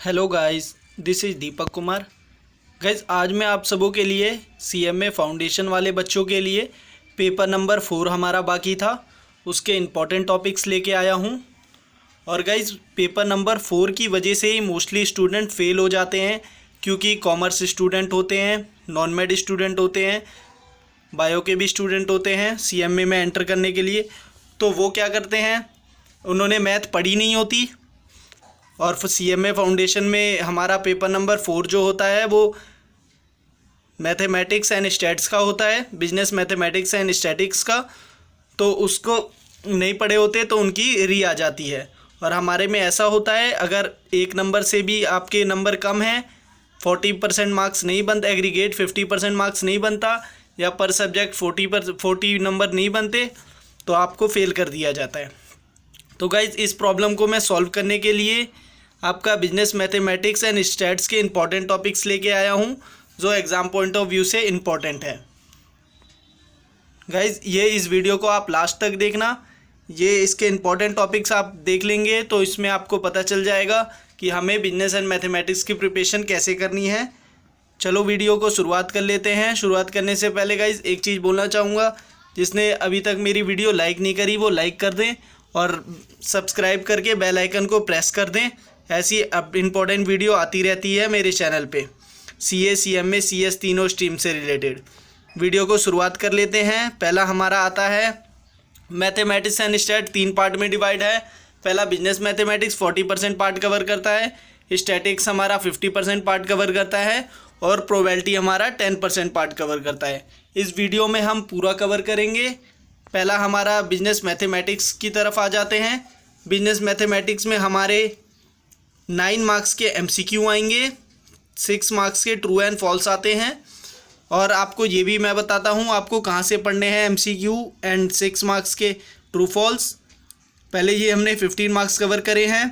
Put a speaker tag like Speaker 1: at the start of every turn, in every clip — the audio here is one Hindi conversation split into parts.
Speaker 1: Hello guys, this is Deepak Kumar. Guys, आज मैं आप सबों के लिए सीएमए फाउंडेशन वाले बच्चों के लिए पेपर नंबर 4 हमारा बाकी था, उसके इम्पॉर्टेंट टॉपिक्स लेके आया हूँ। और गाइस, पेपर नंबर 4 की वजह से ही मोस्टली स्टूडेंट फेल हो जाते हैं, क्योंकि कॉमर्स स्टूडेंट होते हैं, नॉन मेड स्टूडेंट होते हैं, बायो के भी स्टूडेंट होते हैं सीएमए में एंटर करने के लिए। तो वो क्या करते हैं, उन्होंने मैथ पढ़ी नहीं होती। और सीएमए फाउंडेशन में हमारा पेपर नंबर 4 जो होता है वो मैथमेटिक्स एंड स्टैट्स का होता है, बिजनेस मैथमेटिक्स एंड स्टैटिक्स का। तो उसको नहीं पढ़े होते तो उनकी री आ जाती है। और हमारे में ऐसा होता है, अगर एक नंबर से भी आपके नंबर कम हैं, 40% मार्क्स नहीं बनते, एग्रीगेट 50% मार्क्स नहीं बनता, या पर सब्जेक्ट 40 नंबर नहीं बनते, तो आपको फेल कर दिया जाता है। तो गाइज, इस प्रॉब्लम को मैं सॉल्व करने के लिए आपका बिजनेस मैथमेटिक्स एंड स्टैट्स के इंपॉर्टेंट टॉपिक्स लेके आया हूँ, जो एग्ज़ाम पॉइंट ऑफ व्यू से इम्पॉर्टेंट है। गाइज, ये इस वीडियो को आप लास्ट तक देखना। ये इसके इंपॉर्टेंट टॉपिक्स आप देख लेंगे तो इसमें आपको पता चल जाएगा कि हमें बिजनेस एंड मैथमेटिक्स की प्रिपरेशन कैसे करनी है। चलो वीडियो को शुरुआत कर लेते हैं। शुरुआत करने से पहले गाइज एक चीज़ बोलना चाहूँगा, जिसने अभी तक मेरी वीडियो लाइक नहीं करी वो लाइक कर दें और सब्सक्राइब करके बेल आइकन को प्रेस कर दें। ऐसी अब इम्पोर्टेंट वीडियो आती रहती है मेरे चैनल पे, सीए, सीएमए, सीएस तीनों स्ट्रीम से रिलेटेड। वीडियो को शुरुआत कर लेते हैं। पहला हमारा आता है मैथमेटिक्स एंड स्टैट, 3 पार्ट में डिवाइड है। पहला बिजनेस मैथमेटिक्स 40% पार्ट कवर करता है, स्टैटिक्स हमारा 50% पार्ट कवर करता है, और प्रोबेबिलिटी हमारा 10% पार्ट कवर करता है। इस वीडियो में हम पूरा कवर करेंगे। पहला हमारा बिजनेस मैथमेटिक्स की तरफ आ जाते हैं। बिजनेस मैथमेटिक्स में हमारे 9 मार्क्स के एमसीक्यू आएंगे, 6 मार्क्स के ट्रू एंड फॉल्स आते हैं। और आपको ये भी मैं बताता हूँ आपको कहाँ से पढ़ने हैं एमसीक्यू एंड 6 मार्क्स के ट्रू फॉल्स। पहले ये हमने 15 मार्क्स कवर करे हैं।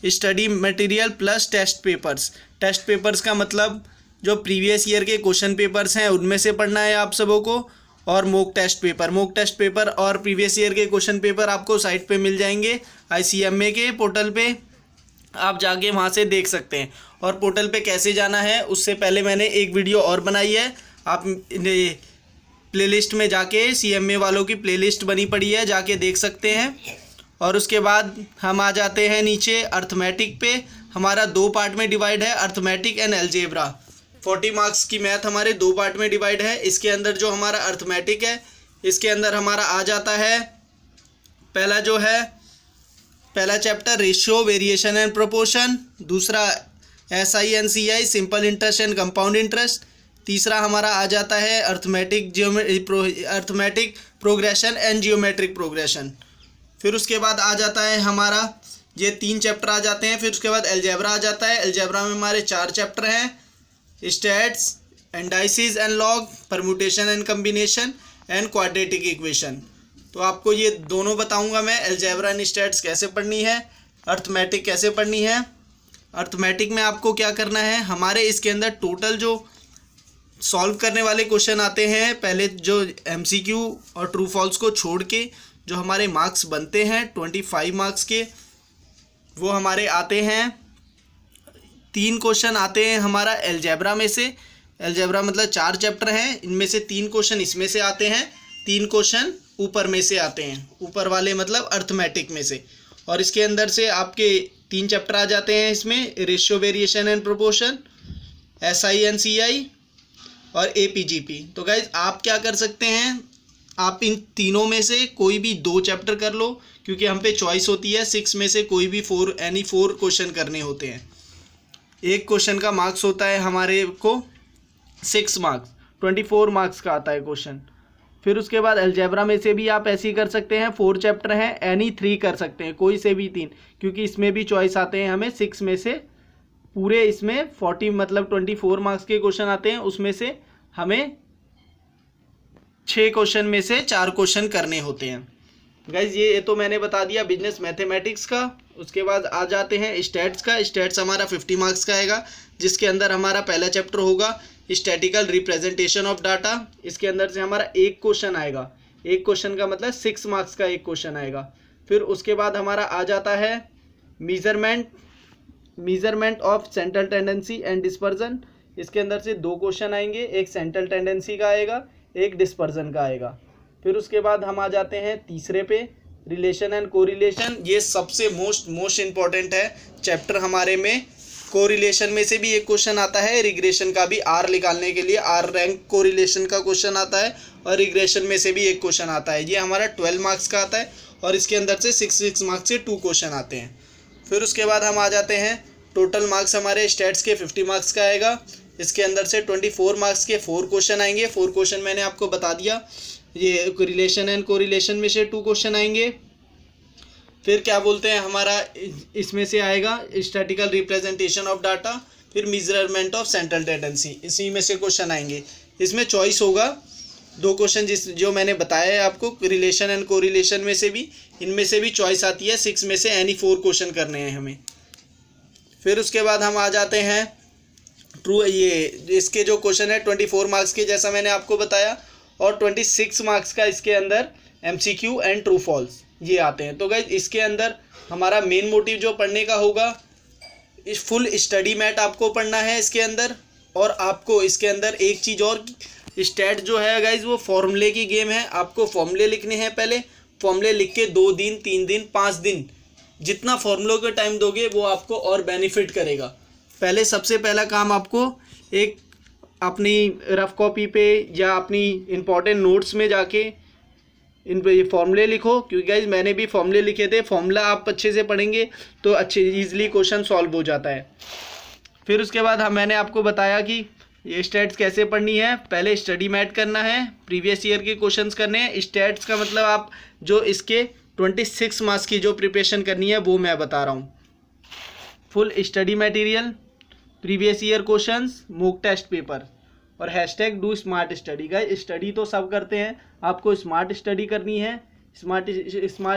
Speaker 1: Study material plus test papers. Test papers का मतलब जो प्रीवियस ईयर के क्वेश्चन पेपर्स हैं उनमें से पढ़ना है आप सबों को। और मॉक टेस्ट पेपर और प्रीवियस ईयर के क्वेश्चन पेपर आपको साइट पे मिल जाएंगे, आईसीएमए के पोर्टल पे आप जाके वहाँ से देख सकते हैं। और पोर्टल पे कैसे जाना है उससे पहले मैंने एक वीडियो और बनाई है, आप प्लेलिस्ट में जाके सीएमए वालों की प्लेलिस्ट बनी पड़ी है, जाके देख सकते हैं। और उसके बाद हम आ जाते हैं नीचे अर्थमेटिक पे। हमारा 2 पार्ट में डिवाइड है, अर्थमेटिक एंड अलजेब्रा। 40 मार्क्स की मैथ हमारे 2 पार्ट में डिवाइड है। इसके अंदर जो हमारा अर्थमेटिक है, इसके अंदर हमारा आ जाता है पहला chapter ratio, variation and proportion. दूसरा SI simple interest and compound interest. तीसरा हमारा आ जाता है arithmetic progression and geometric progression. फिर उसके बाद आ जाता है हमारा ये 3 चैप्टर आ जाते हैं। फिर उसके बाद अलजेब्रा आ जाता है। अलजेब्रा में हमारे 4 चैप्टर हैं, stats, indices and log, permutation and combination and quadratic equation. तो आपको ये दोनों बताऊंगा मैं, अलजेब्रा एंड स्टैट्स कैसे पढ़नी है, अर्थमेटिक कैसे पढ़नी है। अर्थमेटिक में आपको क्या करना है, हमारे इसके अंदर टोटल जो सॉल्व करने वाले क्वेश्चन आते हैं, पहले जो एमसीक्यू और ट्रू फॉल्स को छोड़ के जो हमारे मार्क्स बनते हैं 25 मार्क्स के, वो हमारे आते हैं 3 क्वेश्चन आते हैं हमारा अलजेब्रा में से। अलजेब्रा मतलब 4 चैप्टर हैं, इनमें से 3 क्वेश्चन इसमें से आते हैं, 3 क्वेश्चन ऊपर में से आते हैं, ऊपर वाले मतलब अर्थमेटिक में से। और इसके अंदर से आपके 3 चैप्टर आ जाते हैं इसमें, ratio, variation and proportion, SI और APGP। तो गाइज, आप क्या कर सकते हैं, आप इन तीनों में से कोई भी 2 चैप्टर कर लो, क्योंकि हम पे चॉइस होती है 6 में से कोई भी 4 क्वेश्चन करने होते हैं। एक क्वेश्चन का मार्क्स होता है हमारे को 6 मार्क्स, 24 मार्क्स का आता है क्वेश्चन। फिर उसके बाद अलजेब्रा में से भी आप ऐसे ही कर सकते हैं, 4 चैप्टर हैं, एनी 3 कर सकते हैं, कोई से भी 3, क्योंकि इसमें भी चॉइस आते हैं हमें 6 में से। पूरे इसमें 40 मतलब 24 मार्क्स के क्वेश्चन आते हैं, उसमें से हमें 6 क्वेश्चन में से 4 क्वेश्चन करने होते हैं। गाइज, ये तो मैंने बता दिया बिजनेस मैथमेटिक्स का। उसके बाद आ जाते हैं स्टैट्स का। स्टैट्स हमारा 50 मार्क्स का आएगा, जिसके अंदर हमारा पहला चैप्टर होगा स्टैटिकल रिप्रेजेंटेशन ऑफ डाटा। इसके अंदर से हमारा 1 क्वेश्चन आएगा, 1 क्वेश्चन का मतलब 6 मार्क्स का 1 क्वेश्चन आएगा। फिर उसके बाद हमारा आ जाता है measurement measurement of central tendency and dispersion, इसके अंदर से 2 क्वेश्चन आएंगे, एक सेंट्रल टेंडेंसी का आएगा, एक डिस्पर्जन का आएगा। फिर उसके बाद हम आ जाते हैं तीसरे पे, रिलेशन एंड कोरिलेशन। ये सबसे मोस्ट इम्पॉर्टेंट है चैप्टर हमारे में। कोरिलेशन में से भी एक क्वेश्चन आता है, रिग्रेशन का भी, आर निकालने के लिए आर रैंक कोरिलेशन का क्वेश्चन आता है, और रिग्रेशन में से भी एक क्वेश्चन आता है। ये हमारा 12 मार्क्स का आता है, और इसके अंदर से 6 मार्क्स से 2 क्वेश्चन आते हैं। फिर उसके बाद हम आ जाते हैं, टोटल मार्क्स हमारे स्टैट्स के 50 मार्क्स का आएगा। इसके अंदर से 24 मार्क्स के 4 क्वेश्चन आएंगे। 4 क्वेश्चन मैंने आपको बता दिया। ये रिलेशन एंड कोरिलेशन में से 2 क्वेश्चन आएंगे। फिर क्या बोलते हैं, हमारा इसमें से आएगा स्टैटिकल रिप्रेजेंटेशन ऑफ डाटा, फिर मेजरमेंट ऑफ सेंट्रल टेंडेंसी, इसी में से क्वेश्चन आएंगे। इसमें चॉइस होगा 2 क्वेश्चन जो मैंने बताया है आपको, रिलेशन एंड कोरिलेशन में से भी, इनमें से भी चॉइस आती है। 6 में से एनी 4 क्वेश्चन करने हैं हमें। फिर उसके बाद हम आ जाते हैं ट्रू, ये इसके जो क्वेश्चन है 24 मार्क्स के, जैसा मैंने आपको बताया, और 26 मार्क्स का इसके अंदर MCQ एंड ट्रू फॉल्स ये आते हैं। तो गाइस इसके अंदर हमारा मेन मोटिव जो पढ़ने का होगा, इस फुल स्टडी मैट आपको पढ़ना है इसके अंदर। और आपको इसके अंदर एक चीज़ और, स्टैट जो है गाइस वो फॉर्मूले की गेम है। आपको फॉर्मूले लिखने हैं पहले, फॉर्मूले लिख के 2 दिन 3 दिन 5 दिन जितना फॉर्मूलों का टाइम दोगे वो आपको और बेनिफिट करेगा। पहले सबसे पहला काम आपको एक अपनी रफ कॉपी पे या अपनी इम्पॉर्टेंट नोट्स में जाके इन पे फॉर्मूले लिखो, क्योंकि गाइज मैंने भी फॉर्मूले लिखे थे। फॉर्मूला आप अच्छे से पढ़ेंगे तो अच्छे ईजिली क्वेश्चन सॉल्व हो जाता है। फिर उसके बाद मैंने आपको बताया कि ये स्टैट्स कैसे पढ़नी है। पहले स्टडी मैट करना है, प्रीवियस ईयर के क्वेश्चंस करने हैं। स्टैट्स का मतलब आप जो इसके 26 मार्क्स की जो प्रिपरेशन करनी है वो मैं बता रहा हूँ। Full study material, previous year questions, mock test paper, और hashtag do smart study. Guys study तो सब करते हैं, आपको स्मार्ट स्टडी करनी है। स्मार्ट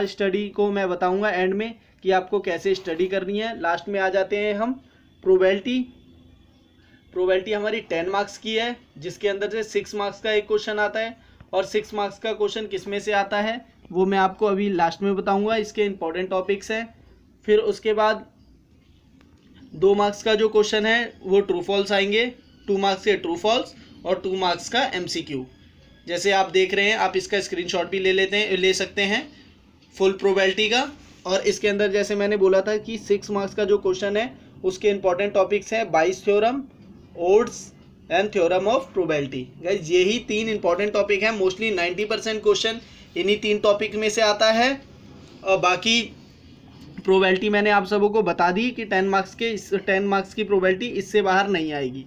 Speaker 1: स्टडी को मैं बताऊंगा एंड में कि आपको कैसे स्टडी करनी है। लास्ट में आ जाते हैं हम प्रोबेबिलिटी हमारी 10 मार्क्स की है, जिसके अंदर से 6 मार्क्स का एक क्वेश्चन आता है। और 6 मार्क्स का क्वेश्चन किस में से आता है वो मैं आपको अभी लास्ट में बताऊंगा, इसके इंपॉर्टेंट टॉपिक्स हैं। फिर उसके बाद 2 मार्क्स का जो क्वेश्चन है वो ट्रू फॉल्स आएंगे, 2 मार्क्स के ट्रू फॉल्स और 2 मार्क्स का MCQ। जैसे आप देख रहे हैं, आप इसका स्क्रीनशॉट भी ले सकते हैं फुल प्रोबेबिलिटी का। और इसके अंदर जैसे मैंने बोला था कि 6 मार्क्स का जो क्वेश्चन है उसके इंपॉर्टेंट टॉपिक्स हैं बाइस theorem, odds and theorem of probability. Guys यही 3 इंपॉर्टेंट टॉपिक हैं। मोस्टली 90% क्वेश्चन इन्हीं 3 टॉपिक में से आता है। और बाकी प्रोबेबिलिटी मैंने आप सबों को बता दी कि 10 मार्क्स की प्रोबेबिलिटी इससे बाहर नहीं आएगी।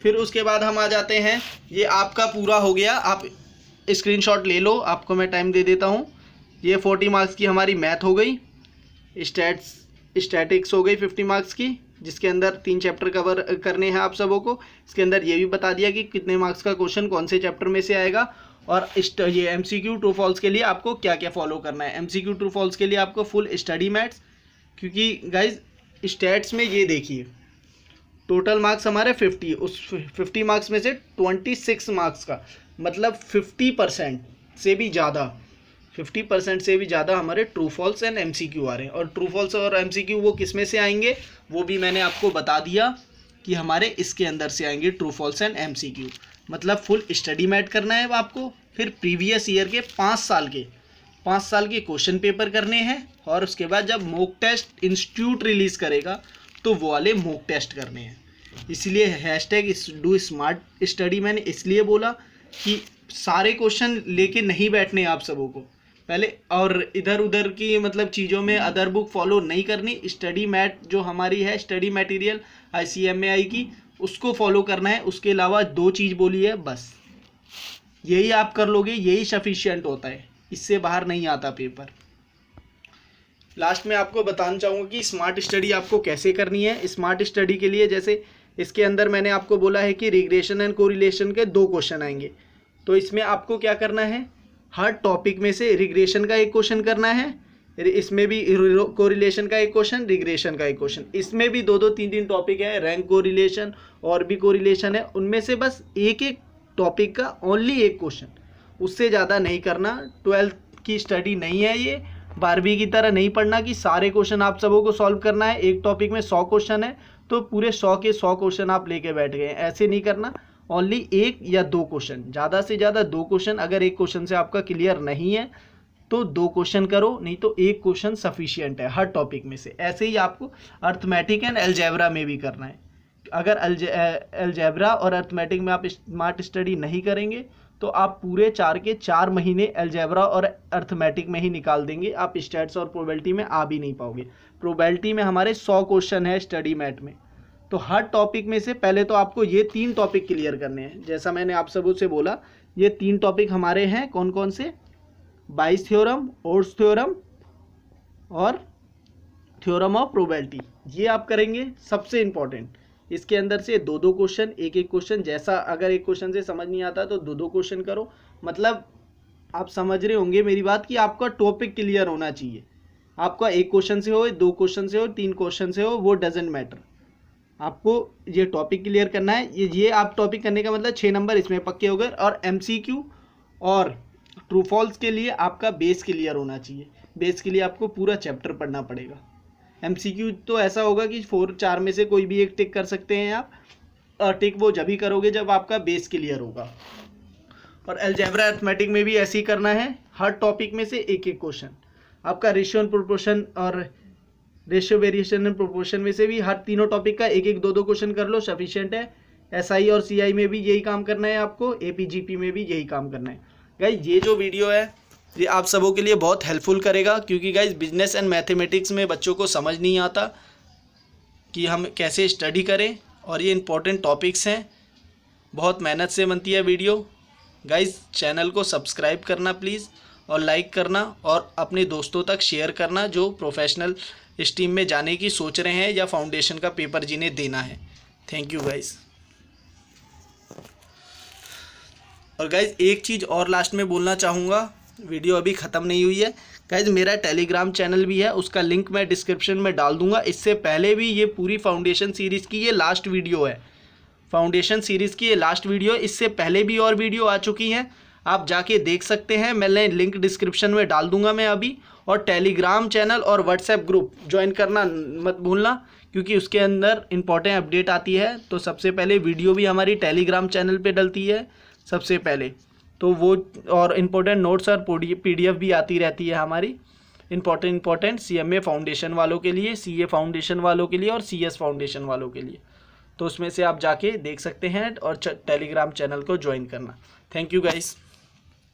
Speaker 1: फिर उसके बाद हम आ जाते हैं, ये आपका पूरा हो गया, आप स्क्रीनशॉट ले लो, आपको मैं टाइम दे देता हूँ। ये 40 मार्क्स की हमारी मैथ हो गई, स्टैटिक्स हो गई 50 मार्क्स की, जिसके अंदर 3 चैप्टर कवर करने हैं आप सबों को। इसके अंदर ये भी बता दिया कि कितने मार्क्स का क्वेश्चन कौन से चैप्टर में से आएगा। और ये MCQ ट्रू फॉल्स के लिए आपको क्या क्या फॉलो करना है। MCQ ट्रू फॉल्स के लिए आपको फुल स्टडी मैथ्स, क्योंकि गाइज स्टैट्स में ये देखिए टोटल मार्क्स हमारे 50, उस 50 मार्क्स में से 26 मार्क्स का मतलब 50% से भी ज़्यादा, 50% से भी ज़्यादा हमारे ट्रू फॉल्स एंड MCQ आ रहे हैं। और ट्रू फॉल्स और MCQ वो किस में से आएंगे वो भी मैंने आपको बता दिया कि हमारे इसके अंदर से आएंगे ट्रू फॉल्स एंड MCQ। मतलब फुल स्टडी मैट करना है आपको। फिर प्रीवियस ईयर के 5 साल के क्वेश्चन पेपर करने हैं। और उसके बाद जब मॉक टेस्ट इंस्टीट्यूट रिलीज़ करेगा तो वो वाले मॉक टेस्ट करने हैं। इसलिए हैशटैग डू स्मार्ट स्टडी मैंने इसलिए बोला कि सारे क्वेश्चन लेके नहीं बैठने आप सबों को पहले, और इधर उधर की मतलब चीज़ों में अदर बुक फॉलो नहीं करनी। स्टडी मैट जो हमारी है, स्टडी मटेरियल ICMAI की, उसको फॉलो करना है। उसके अलावा 2 चीज़ बोली है बस, यही आप कर लोगे, यही सफिशिएंट होता है, इससे बाहर नहीं आता पेपर। लास्ट में आपको बताना चाहूँगा कि स्मार्ट स्टडी आपको कैसे करनी है। स्मार्ट स्टडी के लिए जैसे इसके अंदर मैंने आपको बोला है कि रिग्रेशन एंड कोरिलेशन के 2 क्वेश्चन आएंगे, तो इसमें आपको क्या करना है, हर टॉपिक में से रिग्रेशन का एक क्वेश्चन करना है, इसमें भी कोरिलेशन का एक क्वेश्चन, रिग्रेशन का एक क्वेश्चन। इसमें भी 2-2 3-3 टॉपिक है, रैंक कोरिलेशन और भी कोरिलेशन है। उनमें से बस एक टॉपिक का ओनली एक क्वेश्चन, उससे ज़्यादा नहीं करना। 12th की स्टडी नहीं है ये, 12वीं की तरह नहीं पढ़ना कि सारे क्वेश्चन आप सबों को सॉल्व करना है। एक टॉपिक में 100 क्वेश्चन है तो पूरे 100 के 100 क्वेश्चन आप लेके बैठ गए, ऐसे नहीं करना। ओनली 1 या 2 क्वेश्चन, ज़्यादा से ज़्यादा 2 क्वेश्चन। अगर एक क्वेश्चन से आपका क्लियर नहीं है तो 2 क्वेश्चन करो, नहीं तो 1 क्वेश्चन सफिशियंट है हर टॉपिक में से। ऐसे ही आपको अर्थमेटिक एंड अलजेब्रा में भी करना है। अगर अलजेब्रा और अर्थमेटिक में आप स्मार्ट स्टडी नहीं करेंगे तो आप पूरे 4 के 4 महीने अलजेब्रा और अर्थमेटिक में ही निकाल देंगे, आप स्टैट्स और प्रोबेबिलिटी में आ भी नहीं पाओगे। प्रोबेबिलिटी में हमारे 100 क्वेश्चन है स्टडी मैट में, तो हर टॉपिक में से पहले तो आपको ये 3 टॉपिक क्लियर करने हैं। जैसा मैंने आप सबों से बोला, ये 3 टॉपिक हमारे हैं। कौन कौन से? बाइस थ्योरम, ओड्स थ्योरम और थ्योरम ऑफ प्रोबेबिलिटी, ये आप करेंगे सबसे इंपॉर्टेंट। इसके अंदर से 2-2 क्वेश्चन, एक क्वेश्चन, जैसा अगर एक क्वेश्चन से समझ नहीं आता तो 2-2 क्वेश्चन करो। मतलब आप समझ रहे होंगे मेरी बात कि आपका टॉपिक क्लियर होना चाहिए। आपका 1 क्वेश्चन से हो, 2 क्वेश्चन से हो, 3 क्वेश्चन से हो, वो डजेंट मैटर, आपको ये टॉपिक क्लियर करना है। ये आप टॉपिक करने का मतलब 6 नंबर इसमें पक्के हो गए। और MCQ और ट्रू फॉल्स के लिए आपका बेस क्लियर होना चाहिए। बेस के लिए आपको पूरा चैप्टर पढ़ना पड़ेगा। MCQ तो ऐसा होगा कि 4 में से कोई भी एक टिक कर सकते हैं आप, और टिक वो जब ही करोगे जब आपका बेस क्लियर होगा। और अलजेब्रा अर्थमेटिक में भी ऐसे ही करना है, हर टॉपिक में से एक क्वेश्चन। आपका रेशियो एंड प्रोपोर्शन और रेशियो वेरिएशन एंड प्रोपोर्शन में से भी हर तीनों टॉपिक का 1-1, 2-2 क्वेश्चन कर लो, सफिशिएंट है। SI और CI में भी यही काम करना है आपको, APGP में भी यही काम करना है। गाइस ये जो वीडियो है ये आप सबों के लिए बहुत हेल्पफुल करेगा, क्योंकि गाइस बिजनेस एंड मैथमेटिक्स में बच्चों को समझ नहीं आता कि हम कैसे स्टडी करें, और ये इंपॉर्टेंट टॉपिक्स हैं। बहुत मेहनत से बनती है वीडियो। गाइस चैनल को सब्सक्राइब करना प्लीज़, और लाइक करना, और अपने दोस्तों तक शेयर करना जो प्रोफेशनल स्ट्रीम में जाने की सोच रहे हैं या फाउंडेशन का पेपर जिन्हें देना है। Thank you guys. और गाइस एक चीज़ और लास्ट में बोलना चाहूँगा, वीडियो अभी ख़त्म नहीं हुई है। गाइस मेरा टेलीग्राम चैनल भी है, उसका लिंक मैं डिस्क्रिप्शन में डाल दूंगा। इससे पहले भी ये पूरी फाउंडेशन सीरीज़ की ये लास्ट वीडियो है। फाउंडेशन सीरीज़ की ये लास्ट वीडियो, इससे पहले भी और वीडियो आ चुकी हैं, आप जाके देख सकते हैं। मैंने लिंक डिस्क्रिप्शन में डाल दूंगा मैं अभी। और टेलीग्राम चैनल और व्हाट्सएप ग्रुप ज्वाइन करना मत भूलना, क्योंकि उसके अंदर इंपॉर्टेंट अपडेट आती है। तो सबसे पहले वीडियो भी हमारी टेलीग्राम चैनल पे डलती है सबसे पहले, तो वो और इम्पोर्टेंट नोट्स और PDF भी आती रहती है हमारी इम्पोर्टेंट CMA फाउंडेशन वालों के लिए, CA फाउंडेशन वालों के लिए और CS फाउंडेशन वालों के लिए। तो उसमें से आप जाके देख सकते हैं और टेलीग्राम चैनल को ज्वाइन करना। Thank you guys.